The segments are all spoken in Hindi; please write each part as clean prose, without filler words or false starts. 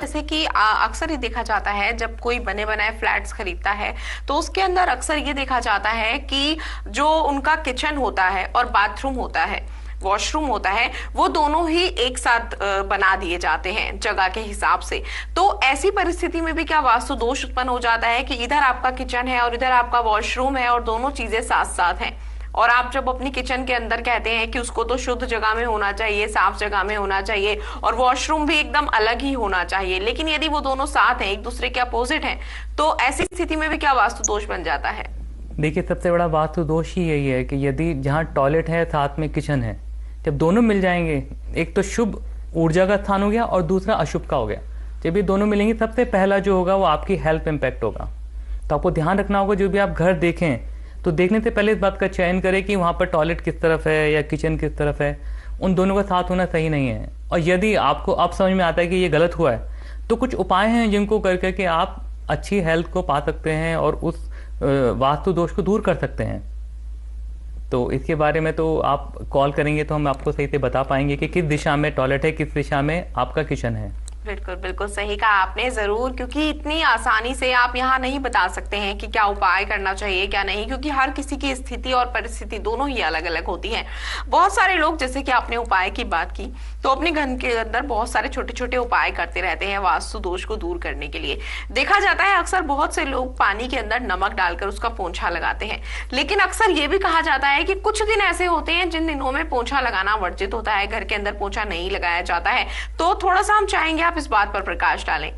जैसे कि अक्सर ये देखा जाता है जब कोई बने बनाए फ्लैट्स खरीदता है तो उसके अंदर अक्सर ये देखा जाता है कि जो उनका किचन होता है और बाथरूम होता है, वॉशरूम होता है, वो दोनों ही एक साथ बना दिए जाते हैं जगह के हिसाब से। तो ऐसी परिस्थिति में भी क्या वास्तु दोष उत्पन्न हो जाता है कि इधर आपका किचन है और इधर आपका वॉशरूम है और दोनों चीजें साथ साथ हैं, और आप जब अपनी किचन के अंदर कहते हैं कि उसको तो शुद्ध जगह में होना चाहिए, साफ जगह में होना चाहिए और वॉशरूम भी एकदम अलग ही होना चाहिए, लेकिन यदि वो दोनों साथ हैं, एक दूसरे के अपोजिट हैं, तो ऐसी स्थिति में भी क्या वास्तु दोष बन जाता है? देखिए, सबसे बड़ा वास्तु दोष ही यही है कि यदि जहाँ टॉयलेट है साथ में किचन है, जब दोनों मिल जाएंगे, एक तो शुभ ऊर्जा का स्थान हो गया और दूसरा अशुभ का हो गया। जब ये दोनों मिलेंगे, सबसे पहला जो होगा वो आपकी हेल्थ इम्पैक्ट होगा। तो आपको ध्यान रखना होगा, जो भी आप घर देखें तो देखने से पहले इस बात का चयन करें कि वहाँ पर टॉयलेट किस तरफ है या किचन किस तरफ है। उन दोनों का साथ होना सही नहीं है। और यदि आपको अब समझ में आता है कि ये गलत हुआ है, तो कुछ उपाय हैं जिनको कर करके आप अच्छी हेल्थ को पा सकते हैं और उस वास्तु दोष को दूर कर सकते हैं। तो इसके बारे में तो आप कॉल करेंगे तो हम आपको सही से बता पाएंगे कि किस दिशा में टॉयलेट है, किस दिशा में आपका किचन है। बिल्कुल बिल्कुल सही कहा आपने, जरूर, क्योंकि इतनी आसानी से आप यहाँ नहीं बता सकते हैं कि क्या उपाय करना चाहिए क्या नहीं, क्योंकि हर किसी की स्थिति और परिस्थिति दोनों ही अलग अलग होती हैं। बहुत सारे लोग, जैसे कि आपने उपाय की बात की, तो अपने घर के अंदर बहुत सारे छोटे छोटे उपाय करते रहते हैं वास्तु दोष को दूर करने के लिए। देखा जाता है अक्सर बहुत से लोग पानी के अंदर नमक डालकर उसका पोंछा लगाते हैं, लेकिन अक्सर ये भी कहा जाता है कि कुछ दिन ऐसे होते हैं जिन दिनों में पोंछा लगाना वर्जित होता है, घर के अंदर पोंछा नहीं लगाया जाता है। तो थोड़ा सा हम चाहेंगे आप इस बात पर प्रकाश डालें।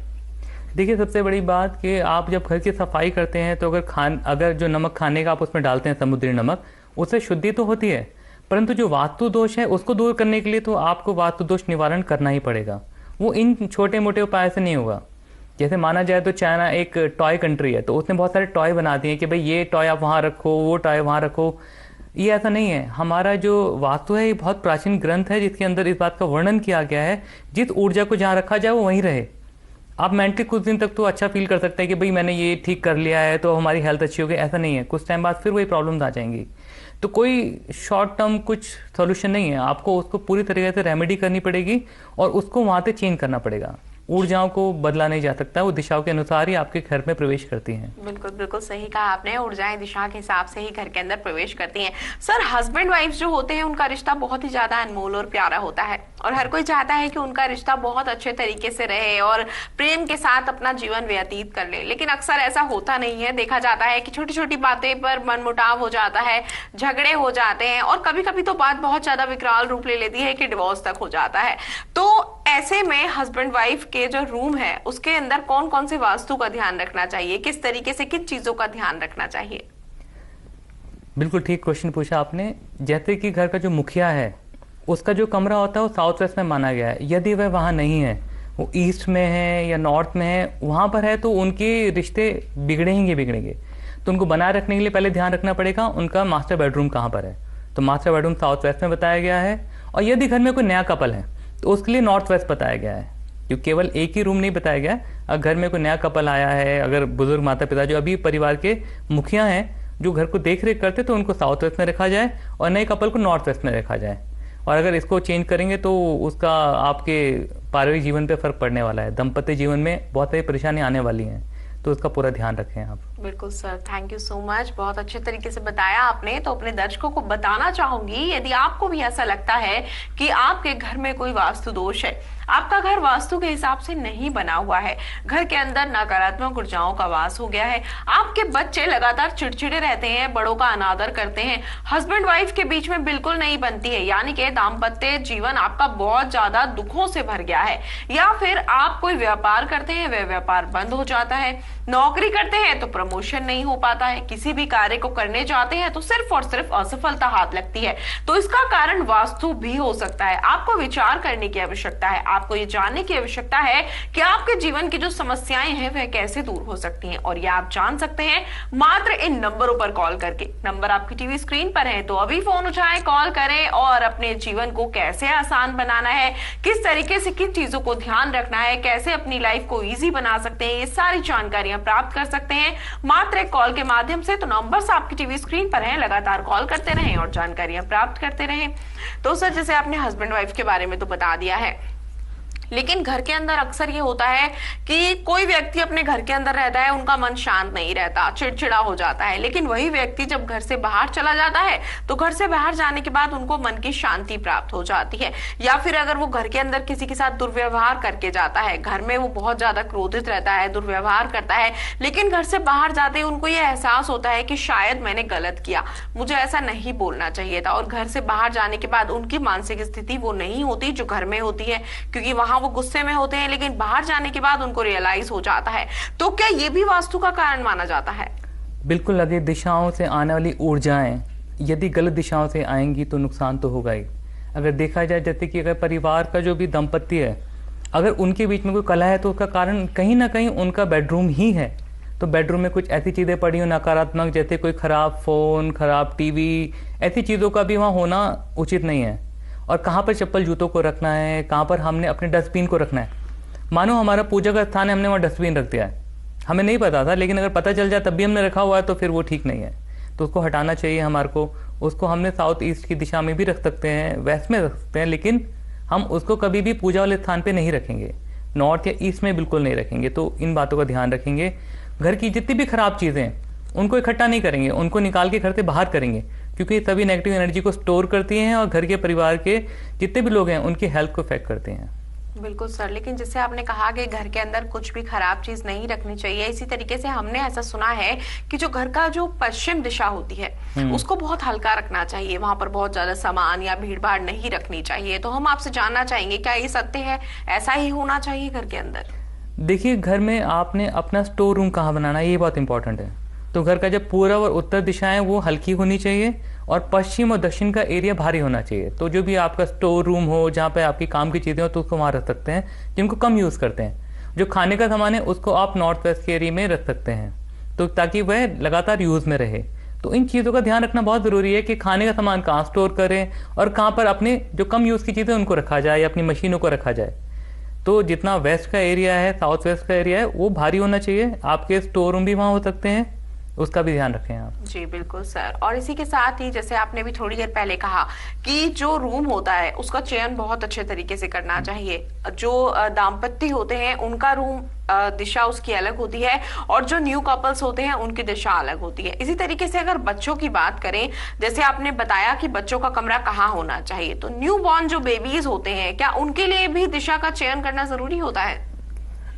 देखिए, सबसे बड़ी बात कि आप जब घर की सफाई करते हैं तो अगर जो नमक खाने का आप उसमें डालते हैं, समुद्री नमक, उससे शुद्धि तो होती है, परंतु जो वास्तु दोष है उसको दूर करने के लिए तो आपको वास्तु दोष निवारण करना ही पड़ेगा। वो इन छोटे मोटे उपाय से नहीं होगा। जैसे माना जाए तो चाइना एक टॉय कंट्री है, तो उसने बहुत सारे टॉय बना दिए कि भाई ये टॉय आप वहाँ रखो, वो टॉय वहाँ रखो। ये ऐसा नहीं है। हमारा जो वास्तु है ये बहुत प्राचीन ग्रंथ है, जिसके अंदर इस बात का वर्णन किया गया है, जिस ऊर्जा को जहाँ रखा जाए वो वहीं रहे। आप मेंटली कुछ दिन तक तो अच्छा फील कर सकते हैं कि भाई मैंने ये ठीक कर लिया है तो हमारी हेल्थ अच्छी हो गई, ऐसा नहीं है। कुछ टाइम बाद फिर वही प्रॉब्लम्स आ जाएंगी। तो कोई शॉर्ट टर्म कुछ सॉल्यूशन नहीं है, आपको उसको पूरी तरीके से रेमेडी करनी पड़ेगी और उसको वहाँ से चेंज करना पड़ेगा। ऊर्जाओं को बदला नहीं जा सकता, वो दिशाओं के अनुसार ही आपके घर में प्रवेश करती हैं। बिल्कुल बिल्कुल सही कहा आपने, ऊर्जाएं दिशा के हिसाब से ही घर के अंदर प्रवेश करती हैं। सर, हस्बैंड वाइफ जो होते हैं उनका रिश्ता बहुत ही ज्यादा अनमोल और प्यारा होता है और हर कोई चाहता है कि उनका रिश्ता बहुत अच्छे तरीके से रहे और प्रेम के साथ अपना जीवन व्यतीत कर ले, लेकिन अक्सर ऐसा होता नहीं है। देखा जाता है कि छोटी छोटी बातें पर मनमुटाव हो जाता है, झगड़े हो जाते हैं और कभी कभी तो बात बहुत ज्यादा विकराल रूप ले लेती है कि डिवोर्स तक हो जाता है। तो ऐसे में हस्बैंड वाइफ के जो रूम है उसके अंदर कौन कौन से वास्तु का ध्यान रखना चाहिए, किस तरीके से किन चीजों का ध्यान रखना चाहिए? बिल्कुल ठीक क्वेश्चन पूछा आपने। जैसे कि घर का जो मुखिया है उसका जो कमरा होता है वो साउथ वेस्ट में माना गया है। यदि वह वहाँ नहीं है, वो ईस्ट में है या नॉर्थ में है, वहाँ पर है, तो उनके रिश्ते बिगड़ेंगे। तो उनको बनाए रखने के लिए पहले ध्यान रखना पड़ेगा उनका मास्टर बेडरूम कहाँ पर है। तो मास्टर बेडरूम साउथ वेस्ट में बताया गया है। और यदि घर में कोई नया कपल है तो उसके लिए नॉर्थ वेस्ट बताया गया है, क्योंकि केवल एक ही रूम नहीं बताया गया। अगर घर में कोई नया कपल आया है, अगर बुजुर्ग माता पिता जो अभी परिवार के मुखिया हैं जो घर को देख रेख करते, तो उनको साउथ वेस्ट में रखा जाए और नए कपल को नॉर्थ वेस्ट में रखा जाए। और अगर इसको चेंज करेंगे तो उसका आपके पारिवारिक जीवन पे फर्क पड़ने वाला है। दाम्पत्य जीवन में बहुत सारी परेशानी आने वाली हैं, तो उसका पूरा ध्यान रखें आप। बिल्कुल sir, thank you so much, बहुत अच्छे तरीके से बताया आपने। तो अपने दर्शकों को बताना चाहूंगी, यदि आपको भी ऐसा लगता है कि आपके घर में कोई वास्तु दोष है, आपका घर वास्तु के हिसाब से नहीं बना हुआ है, घर के अंदर नकारात्मक ऊर्जाओं का वास हो गया है, आपके बच्चे लगातार चिड़चिड़े रहते हैं, बड़ों का अनादर करते हैं, हस्बैंड वाइफ के बीच में बिल्कुल नहीं बनती है, यानी कि दाम्पत्य जीवन आपका बहुत ज्यादा दुखों से भर गया है, या फिर आप कोई व्यापार करते हैं वह व्यापार बंद हो जाता है, नौकरी करते हैं तो प्रमोशन नहीं हो पाता है, किसी भी कार्य को करने जाते हैं तो सिर्फ और सिर्फ असफलता हाथ लगती है, तो इसका कारण वास्तु भी हो सकता है। आपको विचार करने की आवश्यकता है, आपको ये जानने की आवश्यकता है कि आपके जीवन की जो समस्याएं हैं वह कैसे दूर हो सकती हैं, और ये आप जान सकते हैं मात्र इन नंबरों पर कॉल करके। नंबर आपकी टीवी स्क्रीन पर है, तो अभी फोन उठाएं, कॉल करें और अपने जीवन को कैसे आसान बनाना है, किस तरीके से किन चीजों को ध्यान रखना है, कैसे अपनी लाइफ को ईजी बना सकते हैं, ये सारी जानकारियां प्राप्त कर सकते हैं मात्र एक कॉल के माध्यम से। तो नंबर्स आपकी टीवी स्क्रीन पर हैं, लगातार कॉल करते रहें और जानकारियां प्राप्त करते रहें। तो सर, जैसे आपने हस्बैंड वाइफ के बारे में तो बता दिया है, लेकिन घर के अंदर अक्सर ये होता है कि कोई व्यक्ति अपने घर के अंदर रहता है, उनका मन शांत नहीं रहता, चिड़चिड़ा हो जाता है। लेकिन वही व्यक्ति जब घर से बाहर चला जाता है तो घर से बाहर जाने के बाद उनको मन की शांति प्राप्त हो जाती है। या फिर अगर वो घर के अंदर किसी के साथ दुर्व्यवहार करके जाता है, घर में वो बहुत ज्यादा क्रोधित रहता है, दुर्व्यवहार करता है, लेकिन घर से बाहर जाते ही उनको ये एहसास होता है कि शायद मैंने गलत किया, मुझे ऐसा नहीं बोलना चाहिए था, और घर से बाहर जाने के बाद उनकी मानसिक स्थिति वो नहीं होती जो घर में होती है, क्योंकि वहां वो गुस्से में होते हैं, लेकिन बाहर जाने के बाद उनको रियलाइज हो जाता है। तो क्या ये भी वास्तु का कारण माना जाता है? बिल्कुल। अगर दिशाओं से आने वाली ऊर्जाएं यदि गलत दिशाओं से आएंगी तो नुकसान तो होगा ही। अगर देखा जाए, जैसे कि अगर परिवार का जो भी दंपत्ति है, अगर उनके बीच में कोई कलह है तो उसका कारण कहीं ना कहीं उनका बेडरूम ही है। तो बेडरूम में कुछ ऐसी चीज़ें पड़ी हो नकारात्मक, जैसे कोई ख़राब फ़ोन, ख़राब टीवी, ऐसी चीज़ों का भी वहाँ होना उचित नहीं है। और कहाँ पर चप्पल जूतों को रखना है, कहाँ पर हमने अपने डस्टबिन को रखना है। मानो हमारा पूजा का स्थान है, हमने वहाँ डस्टबिन रख दिया है, हमें नहीं पता था, लेकिन अगर पता चल जाए तब भी हमने रखा हुआ है तो फिर वो ठीक नहीं है। तो उसको हटाना चाहिए हमारे को। उसको हमने साउथ ईस्ट की दिशा में भी रख सकते हैं, वेस्ट में रख सकते हैं, लेकिन हम उसको कभी भी पूजा वाले स्थान पे नहीं रखेंगे, नॉर्थ या ईस्ट में बिल्कुल नहीं रखेंगे। तो इन बातों का ध्यान रखेंगे। घर की जितनी भी खराब चीज़ें हैं उनको इकट्ठा नहीं करेंगे, उनको निकाल के घर से बाहर करेंगे, क्योंकि सभी नेगेटिव एनर्जी को स्टोर करती हैं और घर के परिवार के जितने भी लोग हैं उनकी हेल्थ को इफेक्ट करते हैं। बिल्कुल सर, लेकिन जैसे आपने कहा कि घर के अंदर कुछ भी खराब चीज नहीं रखनी चाहिए, इसी तरीके से हमने ऐसा सुना है कि जो घर का जो पश्चिम दिशा होती है उसको बहुत हल्का रखना चाहिए, वहां पर बहुत ज्यादा सामान या भीड़ भाड़ नहीं रखनी चाहिए। तो हम आपसे जानना चाहेंगे, क्या ये सत्य है, ऐसा ही होना चाहिए घर के अंदर? देखिए, घर में आपने अपना स्टोर रूम कहाँ बनाना है ये बहुत इंपॉर्टेंट है। तो घर का जब पूर्व और उत्तर दिशाएं वो हल्की होनी चाहिए और पश्चिम और दक्षिण का एरिया भारी होना चाहिए। तो जो भी आपका स्टोर रूम हो, जहाँ पे आपकी काम की चीज़ें हो, तो उसको वहाँ रख सकते हैं, जिनको कम यूज़ करते हैं। जो खाने का सामान है उसको आप नॉर्थ वेस्ट के एरिया में रख सकते हैं, तो ताकि वह लगातार यूज़ में रहे। तो इन चीज़ों का ध्यान रखना बहुत ज़रूरी है कि खाने का सामान कहाँ स्टोर करें और कहाँ पर अपने जो कम यूज़ की चीज़ें उनको रखा जाए या अपनी मशीनों को रखा जाए। तो जितना वेस्ट का एरिया है, साउथ वेस्ट का एरिया है, वो भारी होना चाहिए। आपके स्टोर रूम भी वहाँ हो सकते हैं, उसका भी ध्यान रखें आप। जी बिल्कुल सर। और इसी के साथ ही जैसे आपने भी थोड़ी देर पहले कहा कि जो रूम होता है उसका चयन बहुत अच्छे तरीके से करना चाहिए। जो दाम्पत्य होते हैं उनका रूम दिशा उसकी अलग होती है, और जो न्यू कपल्स होते हैं उनकी दिशा अलग होती है। इसी तरीके से अगर बच्चों की बात करें, जैसे आपने बताया कि बच्चों का कमरा कहाँ होना चाहिए, तो न्यू बॉर्न जो बेबीज होते हैं, क्या उनके लिए भी दिशा का चयन करना जरूरी होता है?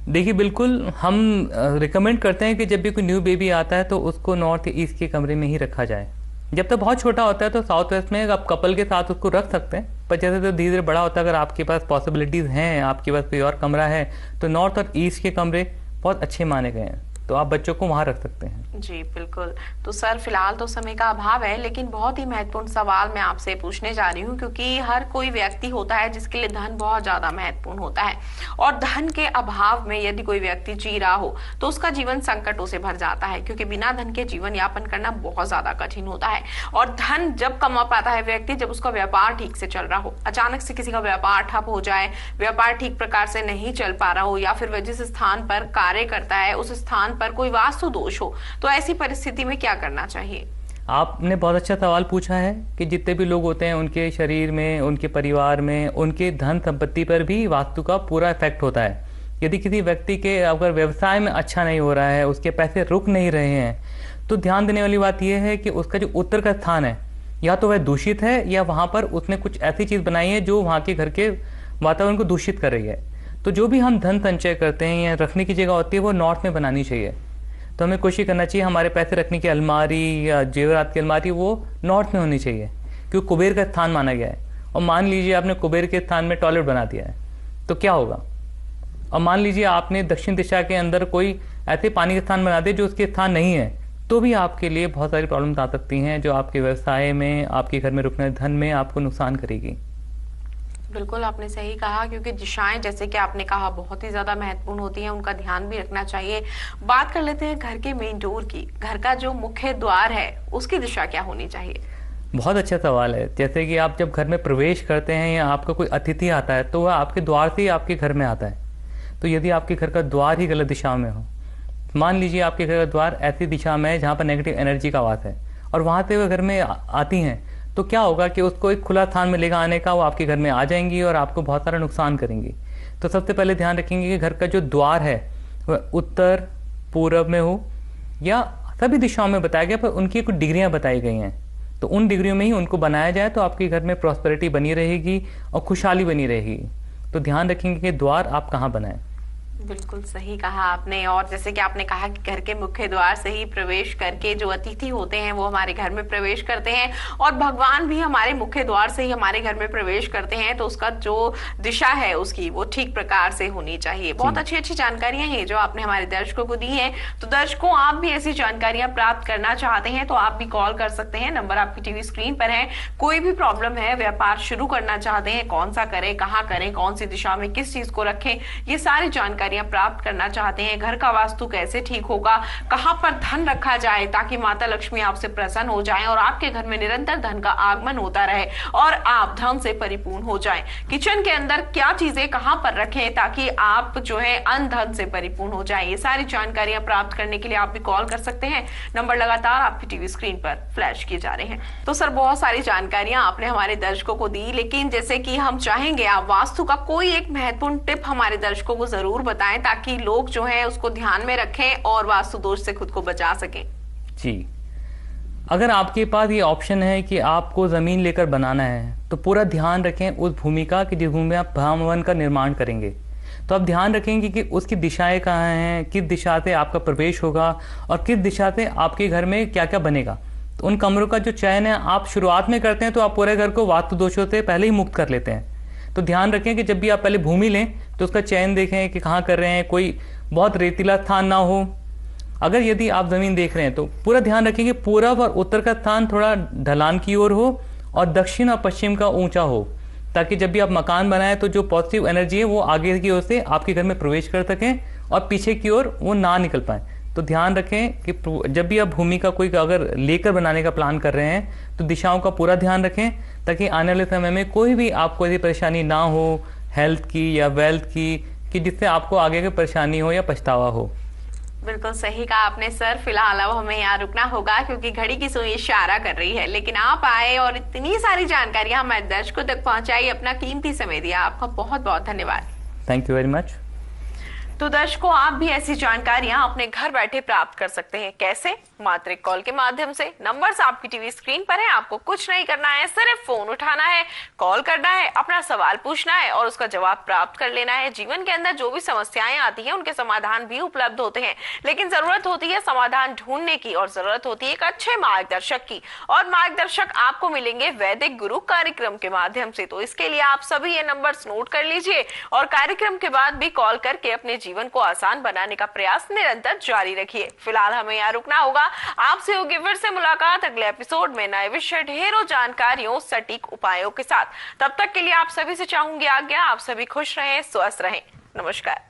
देखिए, बिल्कुल हम रिकमेंड करते हैं कि जब भी कोई न्यू बेबी आता है तो उसको नॉर्थ ईस्ट के कमरे में ही रखा जाए। जब तक बहुत छोटा होता है तो साउथ वेस्ट में आप कपल के साथ उसको रख सकते हैं, पर जैसे तो धीरे धीरे बड़ा होता है, अगर आपके पास पॉसिबिलिटीज़ हैं, आपके पास कोई और कमरा है, तो नॉर्थ और ईस्ट के कमरे बहुत अच्छे माने गए हैं, तो आप बच्चों को वहाँ रख सकते हैं। जी बिल्कुल। तो सर फिलहाल तो समय का अभाव है, लेकिन बहुत ही महत्वपूर्ण सवाल मैं आपसे पूछने जा रही हूँ, क्योंकि हर कोई व्यक्ति होता है जिसके लिए धन बहुत ज्यादा महत्वपूर्ण होता है, और धन के अभाव में यदि कोई व्यक्ति जी रहा हो तो उसका जीवन संकटों से भर जाता है, क्योंकि बिना धन के जीवन यापन करना बहुत ज्यादा कठिन होता है। और धन जब कमा पाता है व्यक्ति, जब उसका व्यापार ठीक से चल रहा हो। अचानक से किसी का व्यापार ठप हो जाए, व्यापार ठीक प्रकार से नहीं चल पा रहा हो, या फिर वह जिस स्थान पर कार्य करता है उस स्थान पर कोई वास्तु दोष हो, तो ऐसी परिस्थिति में क्या करना चाहिए? आपने बहुत अच्छा सवाल पूछा है कि जितने भी लोग होते हैं उनके शरीर में, उनके परिवार में, उनके धन संपत्ति पर भी वास्तु का पूरा इफेक्ट होता है। यदि किसी व्यक्ति के अगर व्यवसाय में अच्छा नहीं हो रहा है, उसके पैसे रुक नहीं रहे हैं, तो ध्यान देने वाली बात यह है कि उसका जो उत्तर का स्थान है, या तो वह दूषित है या वहाँ पर उसने कुछ ऐसी चीज़ बनाई है जो वहाँ के घर के वातावरण को दूषित कर रही है। तो जो भी हम धन संचय करते हैं या रखने की जगह होती है वो नॉर्थ में बनानी चाहिए। तो हमें कोशिश करना चाहिए हमारे पैसे रखने की अलमारी या जेवरात की अलमारी वो नॉर्थ में होनी चाहिए, क्योंकि कुबेर का स्थान माना गया है। और मान लीजिए आपने कुबेर के स्थान में टॉयलेट बना दिया है तो क्या होगा? और मान लीजिए आपने दक्षिण दिशा के अंदर कोई ऐसे पानी का स्थान बना दिया जो उसके स्थान नहीं है, तो भी आपके लिए बहुत सारी प्रॉब्लम्स आ सकती हैं, जो आपके व्यवसाय में, आपके घर में रुकने धन में आपको नुकसान करेगी। बिल्कुल आपने सही कहा, क्योंकि दिशाएं जैसे कि आपने कहा बहुत ही ज्यादा महत्वपूर्ण होती हैं, उनका ध्यान भी रखना चाहिए। बात कर लेते हैं घर के मेन डोर की। घर का जो मुख्य द्वार है उसकी दिशा क्या होनी चाहिए? बहुत अच्छा सवाल है। जैसे कि आप जब घर में प्रवेश करते हैं या आपका कोई अतिथि आता है तो वह आपके द्वार से ही आपके घर में आता है। तो यदि आपके घर का द्वार ही गलत दिशा में हो, मान लीजिए आपके घर का द्वार ऐसी दिशा में है जहाँ पर नेगेटिव एनर्जी का वास है, और वहाँ से वह घर में आती हैं, तो क्या होगा कि उसको एक खुला स्थान मिलेगा आने का, वो आपके घर में आ जाएंगी और आपको बहुत सारा नुकसान करेंगी। तो सबसे पहले ध्यान रखेंगे कि घर का जो द्वार है वह उत्तर पूर्व में हो, या सभी दिशाओं में बताया गया पर उनकी कुछ डिग्रियां बताई गई हैं, तो उन डिग्रियों में ही उनको बनाया जाए तो आपके घर में प्रॉस्पेरिटी बनी रहेगी और खुशहाली बनी रहेगी। तो ध्यान रखेंगे कि द्वार आप कहाँ बनाएं। बिल्कुल सही कहा आपने। और जैसे कि आपने कहा कि घर के मुख्य द्वार से ही प्रवेश करके जो अतिथि होते हैं वो हमारे घर में प्रवेश करते हैं, और भगवान भी हमारे मुख्य द्वार से ही हमारे घर में प्रवेश करते हैं, तो उसका जो दिशा है उसकी वो ठीक प्रकार से होनी चाहिए। बहुत अच्छी अच्छी जानकारियां हैं जो आपने हमारे दर्शकों को दी है। तो दर्शकों, आप भी ऐसी जानकारियां प्राप्त करना चाहते हैं तो आप भी कॉल कर सकते हैं, नंबर आपकी टीवी स्क्रीन पर है। कोई भी प्रॉब्लम है, व्यापार शुरू करना चाहते हैं, कौन सा करें, कहाँ करें, कौन सी दिशा में किस चीज को रखें, ये सारी जानकारियां प्राप्त करना चाहते हैं, घर का वास्तु कैसे ठीक होगा, कहां पर धन रखा जाए ताकि माता लक्ष्मी आपसे प्रसन्न हो जाएं और आपके घर में निरंतर धन का आगमन होता रहे और आप धन से परिपूर्ण हो जाएं। किचन के अंदर क्या चीजें कहां पर रखें ताकि आप जो है अन्न धन से परिपूर्ण हो जाएं, ये सारी जानकारियां प्राप्त करने के लिए आप भी कॉल कर सकते हैं। नंबर लगातार आपकी टीवी स्क्रीन पर फ्लैश किए जा रहे हैं। तो सर, बहुत सारी जानकारियां आपने हमारे दर्शकों को दी, लेकिन जैसे कि हम चाहेंगे आप वास्तु का कोई एक महत्वपूर्ण टिप हमारे दर्शकों को जरूर बताएं ताकि लोग जो है उसको ध्यान में रखें और वास्तु दोष से खुद को बचा सकें। जी, अगर आपके पास ये ऑप्शन है कि आपको ज़मीन लेकर बनाना है तो पूरा ध्यान रखें उस भूमि का कि जिस भूमि में आप भवन का निर्माण करेंगे। तो आप ध्यान रखेंगे कि उसकी दिशाएं कहाँ हैं, किस दिशा से आपका प्रवेश होगा और किस दिशा से आपके घर में क्या क्या बनेगा। तो उन कमरों का जो चयन है आप शुरुआत में करते हैं तो आप पूरे घर को वास्तु दोषों से पहले ही मुक्त कर लेते हैं। तो ध्यान रखें कि जब भी आप पहले भूमि लें तो उसका चयन देखें कि कहाँ कर रहे हैं, कोई बहुत रेतीला स्थान ना हो। अगर यदि आप ज़मीन देख रहे हैं तो पूरा ध्यान रखें कि पूरब और उत्तर का स्थान थोड़ा ढलान की ओर हो और दक्षिण और पश्चिम का ऊंचा हो, ताकि जब भी आप मकान बनाएं तो जो पॉजिटिव एनर्जी है वो आगे की ओर से आपके घर में प्रवेश कर सकें और पीछे की ओर वो ना निकल पाए। तो ध्यान रखें कि जब भी आप भूमि का कोई अगर लेकर बनाने का प्लान कर रहे हैं तो दिशाओं का पूरा ध्यान रखें ताकि आने वाले समय में कोई भी आपको ऐसी परेशानी ना हो, हेल्थ की या वेल्थ की, कि जिससे आपको आगे की परेशानी हो या पछतावा हो। बिल्कुल सही कहा आपने सर। फिलहाल अब हमें यहाँ रुकना होगा क्योंकि घड़ी की सुई इशारा कर रही है, लेकिन आप आए और इतनी सारी जानकारियां हमारे दर्शकों तक पहुंचाई, अपना कीमती समय दिया, आपका बहुत बहुत धन्यवाद। Thank you very much. तो दर्शकों, आप भी ऐसी जानकारियां अपने घर बैठे प्राप्त कर सकते हैं। कैसे? मात्र एक कॉल के माध्यम से। नंबर्स आपकी टीवी स्क्रीन पर है, आपको कुछ नहीं करना है, सिर्फ फोन उठाना है, कॉल करना है, अपना सवाल पूछना है और उसका जवाब प्राप्त कर लेना है। जीवन के अंदर जो भी समस्याएं आती हैं उनके समाधान भी उपलब्ध होते हैं, लेकिन जरूरत होती है समाधान ढूंढने की और जरूरत होती है एक अच्छे मार्गदर्शक की, और मार्गदर्शक आपको मिलेंगे वैदिक गुरु कार्यक्रम के माध्यम से। तो इसके लिए आप सभी ये नंबर्स नोट कर लीजिए और कार्यक्रम के बाद भी कॉल करके अपने जीवन को आसान बनाने का प्रयास निरंतर जारी रखिए। फिलहाल हमें यहाँ रुकना होगा। आपसे होगी फिर से मुलाकात अगले एपिसोड में नए विषय, ढेरों जानकारियों, सटीक उपायों के साथ। तब तक के लिए आप सभी से चाहूंगी आज्ञा। आप सभी खुश रहें, स्वस्थ रहें। नमस्कार।